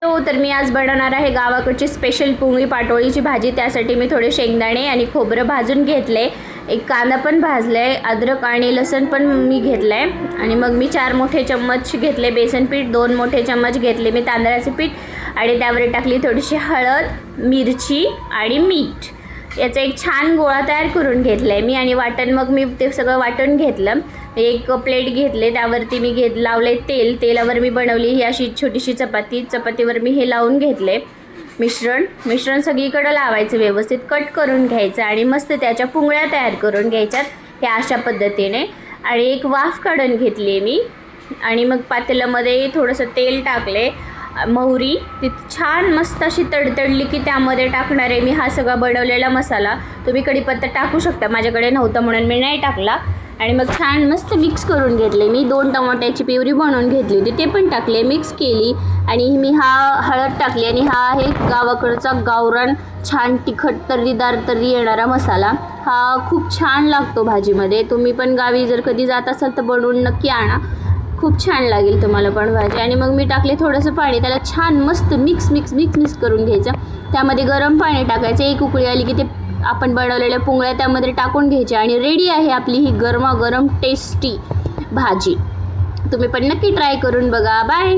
हो, तर मी आज बनवणार आहे गावाकडची स्पेशल पुंगळी पाटोळीची भाजी। त्यासाठी मी थोडे शेंगदाणे आणि खोबरं भाजून घेतले, एक कांदा पण भाजलाय, अद्रक आणि लसूण पण मी घेतलाय आणि मग मी 4 मोठे चम्मच घेतले बेसन पीठ, 2 मोठे चम्मच घेतले मी तांदळाचे पीठ आणि त्यावर टाकली थोडीशी हळद, मिरची आणि मीठ। याचा एक छान गोळा तयार करून घेतलाय मी आणि वाटण मग मी ते सगळं वाटून घेतलं। एक प्लेट घेतले, त्यावरती मी लावले तेल, तेलावर मी बनवली ही अशी छोटीशी चपातीवर मी हे लावून घेतले मिश्रण सगळीकडे लावायचं, व्यवस्थित कट करून घ्यायचं आणि मस्त त्याच्या पुंगळ्या तयार करून घ्यायच्यात हे अशा पद्धतीने। आणि एक वाफ काढून घेतली मी आणि मग पातेल्यामध्ये थोडंसं तेल टाकले, मोहरी ती छान मस्त अशी तडतडली की त्यामध्ये टाकणार आहे मी हा सगळा बनवलेला मसाला। तुम्ही कढीपत्ता टाकू शकता, माझ्याकडे नव्हता म्हणून मी नाही टाकला। आणि मग छान मस्त मिक्स करून घेतले मी, 2 टमाट्याची प्युरी बनवून घेतली होती ते पण टाकले, मिक्स केली आणि मी हळद टाकली आणि हा आहे गावाकडचा गावरान छान तिखट तर्रीदार येणारा मसाला। हा खूप छान लागतो भाजीमध्ये, तुम्ही पण गावी जर कधी जात असाल तर बनवून नक्की आणा, खूप छान लागेल तुम्हाला पण भाजी। आणि मग मी टाकले थोडंसं पाणी, त्याला छान मस्त मिक्स करून घ्यायचं, त्यामध्ये गरम पाणी टाकायचं, एक उकळी आली की ते आपण बनवलेल्या पुंगळ्या त्यामध्ये टाकून घ्यायच्या आणि रेडी आहे आपली ही गरमागरम टेस्टी भाजी। तुम्ही पण नक्की ट्राय करून बघा। बाय।